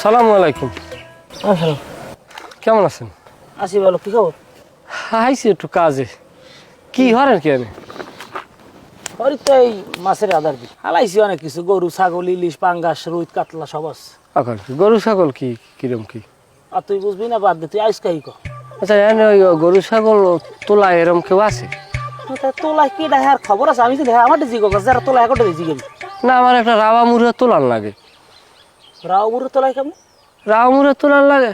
সালামু আলাইকুম। হ্যালো, কেমন আছেন? আসি ভালো। কি খবর? আইছি একটু কাজে। কি হরেন কি আমি? ওই তো এই মাছের আদার দি হালাইছি অনেক কিছু, গরু ছাগল ইলিশ পাঙ্গাস রুই কাতলা সব আছে। এখন গরু ছাগল কি কিরম কি? আর তুই বুঝবি না, বাদ দে, তুই আইস কাহি কর। আচ্ছা এনে ওই গরু ছাগল তোলা এরম কেউ আছে? তোলা কি দেখার খবর আছে? আমি তো দেখা আমার জিগো যারা তোলা একটা জিগে না, আমার একটা রাওয়া মুড়ে তোলার লাগে। রাওমুরের তোলায় কেমন? রাওয়া মুড়ে তোলার লাগে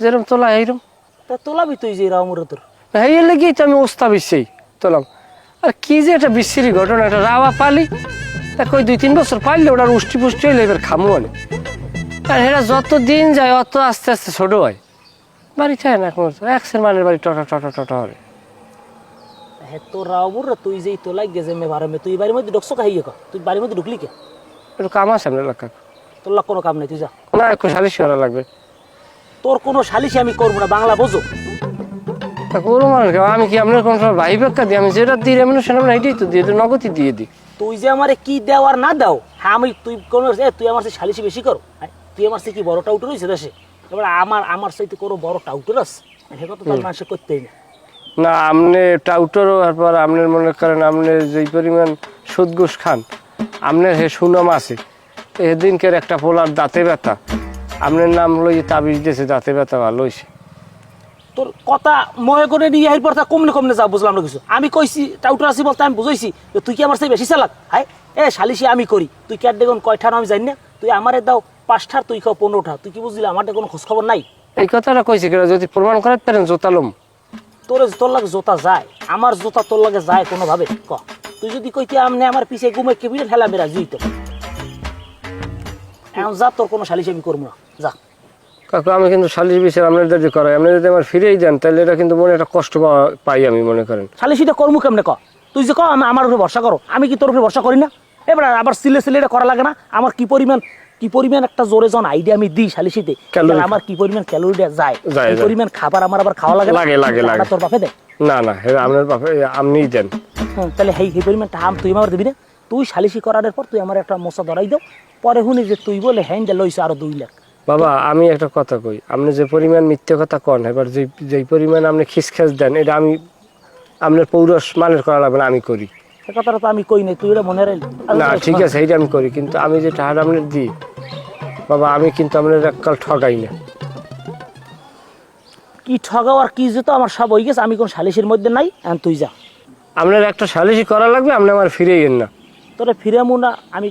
যেরম তোলা এইরম। তা তোলাবি তুই যে রাওমুরের তোর? এই লেগেই তো আমি ওস্তা বিশ্বেই তোলাম। আর কি যে একটা বিশ্রী ঘটনা, একটা রাওয়া পালি ওই 2-3 বছর পাইলে ওটার উষ্টি পুষ্টি হইলে এবার খামু আনে। আর এরা যত দিন যায় অত আস্তে আস্তে ছোট হয়। বাড়ি চায় না এখন একশের মানের বাড়ি টটা টটা টটা হবে। হ্যাঁ, তোর রাওমুর তুই যে তোলাই গেছে মে ভারে মে তুই বাড়ির মধ্যে ঢুকছো কাহিয়ে কর, তুই বাড়ির মধ্যে ঢুকলি কে? একটু কাম আছে আপনার এলাকা। তোর লাগ কোনো কাম নেই, তুই যা। না, একটু সালিশ করা লাগবে। তোর কোনো সালিশি আমি করবো না, বাংলা বোঝো। তা করবো মানে কি? আমি কি আপনার কোনো সময় ভাই বেক্কা দিই? আমি যেটা দিই এমন সেটা এইটাই তো দিয়ে দিই, নগদই দিয়ে দিই। তুই যে আমারে কি দেও আর না দাও, হ্যাঁ আমি তুই কোন তুই আমার সাথে সালিশি বেশি করো? তুই আমার সাথে কি বড় টাউটার হয়েছে দেশে? এবার আমার সাথে কোনো বড় টাউটার আছে? সে কথা তার মানুষের করতেই না। না, আপনি টাউটারও তারপর আপনার মনে করেন আপনি যেই পরিমাণ সুদ ঘুষ খান, আপনার হে সুনাম আছে। এদিনকের একটা পোলার দাঁতে ব্যথা, আপনার নাম লই তাবিজ দিয়েছে, দাঁতে ব্যথা ভালো হয়েছে। তোর কথা মনে করে নিয়ে এরপর তা কমনে কমনে যা বুঝলাম না কিছু। আমি কইছি টাউটার আছি বলতে আমি বুঝাইছি তুই কি আমার সাথে বেশি চালাক? হাই এ সালিশি আমি করি, তুই ক্যাট দেখুন কয়ঠার আমি জানি না। তুই আমারে দাও 5টার, তুই খাও 15টা। তুই কি বুঝলি আমার কোনো খোঁজ খবর নাই? এই কথাটা কইছি কেন? যদি প্রমাণ করাতে পারেন জোতালম। তোর লাগে জোতা যায়, আমার জোতা তোর লাগে যায় কোনোভাবে? ক তুই যদি কইতে আমনে আমার পিছে ঘুমে কেবিনে ঠেলা বেড়া জুইত এখন যা, তোর কোনো সালিশ আমি করবো না, যা। কাকু আমি কিন্তু সালিশ বিচার আপনার যদি করাই, আপনি যদি আমার ফিরেই দেন তাহলে এটা কিন্তু মনে একটা কষ্ট পাই আমি মনে করেন। সালিশিটা করবো কেমনে? ক তুই যে আমার উপরে ভরসা করো, আমি কি তোর উপরে ভরসা করি না? এবার আবার সিলে এটা করা লাগে না? আমার কি পরিমাণ একটা জোরে জন আইডিয়া আমি দিই সালিশিতে, আমার কি পরিমাণ ক্যালোরিটা যায়, এই পরিমাণ খাবার আমার আবার খাওয়া লাগে লাগে তোর বাপে দেয় না? না, আপনার বাপে আপনিই দেন। তাহলে এই পরিমাণ টাকা তুই আমার দিবি না? তুই সালিশি করার পর তুই আমার একটা মোচা ধরাই দাও, পরে শুনি যে তুই বলে হ্যাঁ লইছে আরো 2 লাখ। বাবা আমি একটা কথা কই, আপনি যে পরিমাণ মিথ্যে কথা কন, এবার যেই পরিমাণ আপনি খিসখাস দেন, এটা আমি আপনার পৌরস মানের করা লাগবে না, আমি করি। সে কথাটা তো আমি কই নাই, তুই এটা মনে রাখ না ঠিক আছে, এইটা আমি করি, কিন্তু আমি যে টাকাটা আপনার দিই বাবা, আমি কিন্তু আপনার এককাল ঠগাই না। কি ঠগাও আর কি যেত আমার সব হয়ে গেছে, আমি কোন সালিশির মধ্যে নাই। এখন তুই যা, আপনার একটা সালিশি করা লাগবে, আপনি আমার ফিরেই এন না। তোরা ফিরামু না, আমি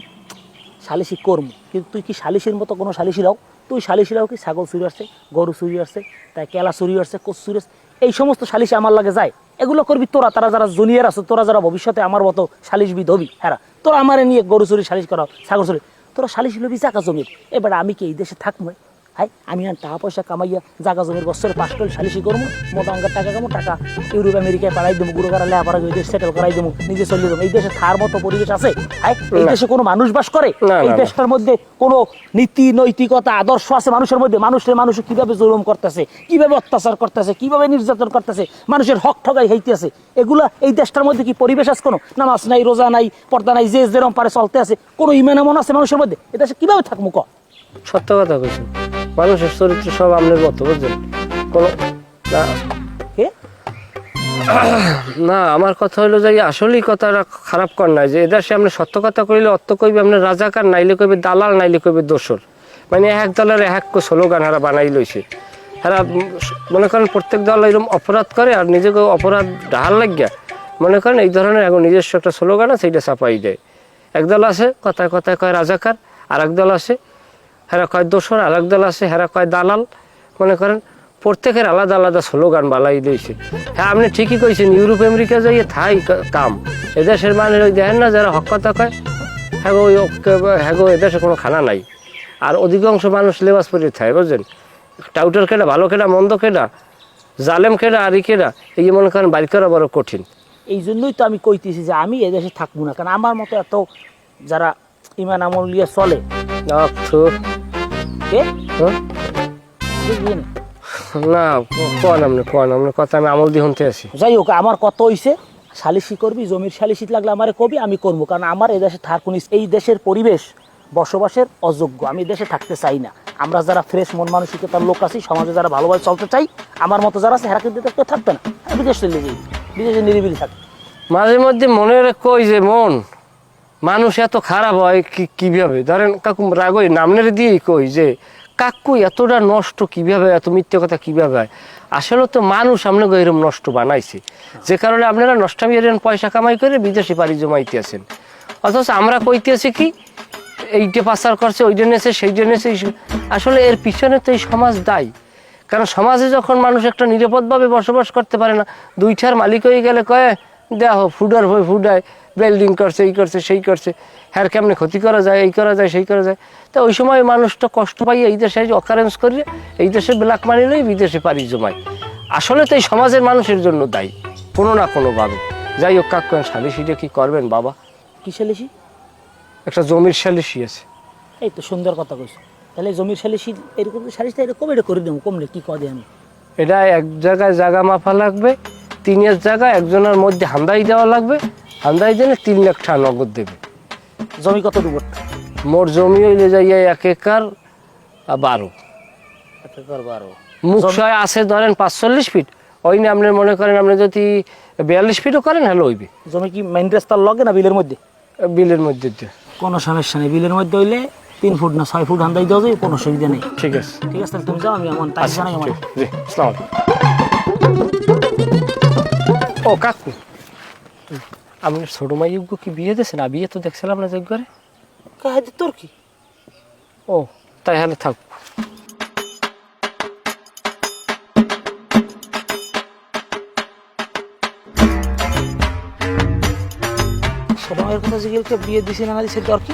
সালিশি করবো, কিন্তু তুই কি সালিশির মতো কোনো সালিশি রাও? তুই সালিশি রাও কি ছাগল চুরি আসছে, গরু চুরি আসছে, তাই কেলা চুরি আসছে, কোচ চুরি আসছে, এই সমস্ত সালিশি আমার লাগে যায়? এগুলো করবি তোরা, তারা যারা জুনিয়র আছে, তোরা যারা ভবিষ্যতে আমার মতো সালিশবিদ হবি, হ্যাঁ তোরা আমারে নিয়ে গরু চুরি সালিশ করাও, ছাগল চুরি, তোরা সালিশি লবি জাগা জমির। এবার আমি কি এই দেশে থাকবো? হাই আমি টাকা পয়সা কামাইয়া জাগা জমির বছরে 5 টন সালিশি করবো, মোটা অঙ্কের টাকা কামো, টাকা ইউরোপ আমেরিকায় পাড়াই দেবো, গুরু কারা লেখাপড়া করে দেশ সেটেল করাই দেবো, নিজে চলিয়ে দেবো। এই দেশে থার মতো পরিবেশ আছে? হাই এই দেশে কোনো মানুষ বাস করে? এই দেশটার মধ্যে কোনো নীতি নৈতিকতা আদর্শ আছে মানুষের মধ্যে? মানুষ কিভাবে জুলুম করতেছে, কিভাবে অত্যাচার করতেছে, কিভাবে নির্যাতন করতেছে, মানুষের হক ঠগাই হইতেছে, এগুলা এই দেশটার মধ্যে কি পরিবেশ আছে? কোনো নামাজ নাই, রোজা নাই, পর্দা নাই, যে যেরকম পারে চলতে আছে, কোনো ইমান এমন আছে মানুষের মধ্যে? এ দেশে কিভাবে থাকবো? ক সত্য কথা কইছেন, মানুষের চরিত্র সব আপনার মতো, বুঝলেন? কোনো না আমার কথা হলো যে আসলেই কথাটা খারাপ কর নাই, যে এদেশে আপনি সত্য কথা কইলে অর্থ কইবে আপনার রাজাকার, নাইলে কইবে দালাল, নাইলে কইবে দোসর। মানে এক দলের এক স্লোগান হারা বানাই লইছে। হারা মনে করেন প্রত্যেক দল এরকম অপরাধ করে আর নিজেকে অপরাধ ঢাল লাগিয়া মনে করেন এই ধরনের এখন নিজস্ব একটা স্লোগান আছে, সেইটা চাপাই দেয়। একদল আছে কথায় কথায় কয় রাজাকার, আর একদল আছে হেরা কয় দোসর, আর একদল আছে হেরা কয় দালাল। মনে করেন প্রত্যেকের আলাদা আলাদা স্লোগান বালাই দিয়েছে। হ্যাঁ আপনি ঠিকই কইছেন, ইউরোপ আমেরিকা যাইয়ে থাই কাম, এদেশের মানুষ ওই দেখেন না যারা হক কথা কয়, হ্যাঁ এদেশে কোনো খানা নাই। আর অধিকাংশ মানুষ লেবাস পরে থাকে, বুঝলেন? টাউটার কেনা, ভালো কেনা, মন্দ কেনা, জালেম কেনা, আর কেনা, এই যে মনে করেন বাড়ি করা বড় কঠিন। এই জন্যই তো আমি কইতেছি যে আমি এদেশে থাকবো না, কারণ আমার মতো এত যারা ইমান আমল নিয়ে চলে। না কোন কথা আমি আমল দিয়ে শুনতে আছি। যাই হোক, আমার কত হইছে, সালিশি করবি, জমির সালিশি লাগলে আমারে কবি, আমি করবো, কারণ আমার এই দেশে থাকুন। এই দেশের পরিবেশ বসবাসের অযোগ্য, আমি দেশে থাকতে চাই না। আমরা যারা ফ্রেশ মন মানসিকতার লোক আছি, সমাজে যারা ভালোভাবে চলতে চাই, আমার মতো যারা আছে হেরা কিন্তু কেউ থাকবে না, বিদেশ চলে যাই, বিদেশে নিরিবিলি থাকে। মাঝে মধ্যে মনে কই যে মন মানুষ এত খারাপ হয় কিভাবে, ধরেন কাকু রাগই নামনের দিয়েই কই যে কাকু এতটা নষ্ট কিভাবে, এত মিথ্যে কথা কিভাবে হয়। আসলে তো মানুষ আপনাকে এরকম নষ্ট বানাইছে, যে কারণে আপনারা নষ্টামি এরকম পয়সা কামাই করে বিদেশে পাড়ি জমাইতে আছেন। অথচ আমরা কইতেছি কি এইটা পাচার করছে, ওইটা নেছে, সেইটা নেছে। আসলে এর পিছনে তো এই সমাজ দায়ী। কারণ সমাজে যখন মানুষ একটা নিরাপদভাবে বসবাস করতে পারে না, দুইটার মালিক হয়ে গেলে কয়ে দেখো ফুডার হয়ে ফুডায়, বিল্ডিং করছে, এই করছে, সেই করছে, হ্যার কেমনে ক্ষতি করা যায়, এই করা যায়, সেই করা যায়। তো ওই সময় মানুষটা কষ্ট পাই, এই দেশে অকারেন্স করিয়ে এই দেশে ব্ল্যাক মানি লই বিদেশে পাড়ি জমায়। আসলে তো এই সমাজের মানুষের জন্য দায়ী কোনো না কোনোভাবে। যাই হোক কাকু, সালিশিটা কি করবেন বাবা? কি সালিশি? একটা জমির সালিশি আছে। এই তো সুন্দর কথা কইছো। তাহলে জমির সালিশি এরকম সালিশটা এরকম এটা করে দেবো, কমলে কি কদে আমি? এটা এক জায়গায় জায়গা মাপা লাগবে, 3 জায়গায় একজনের মধ্যে হান্দাই দেওয়া লাগবে, হান্দাই দিলে 3 লাখ টাকা নগদ দেবে। জমি কত ডুবট? মোট জমি হইলে যাই 1 একর 12। 1 একর 12। মুখশয় আছে ধরেন 45 ফিট, ওই নিয়ে আপনি মনে করেন আপনি যদি 42 ফিটও করেন হ্যালো হইবে। জমি কি মেইন রাস্তার লগে না বিলের মধ্যে? বিলের মধ্যে দিয়ে। কোনো সমস্যা নেই, বিলের মধ্যে হইলে 3 ফুট না 6 ফুট হান্দাই দেওয়া যায়, কোনো অসুবিধা নেই। ঠিক আছে, ঠিক আছে, তাহলে তুমি যাও, আমি আমার তাই জানাই আমার। জি, আসসালামু আলাইকুম। ও কাকু, আপনি ছোট মাইয়ুগ্য কি বিয়ে দিয়েছেন? বিয়ে তো দেখছিলাম না যোগ্যরে। কাহিদি তোর কি? ও তাই হলে থাক। ছোট মায়ের কথা জিজ্ঞেস বিয়ে দিছি না দিছি তোর কি?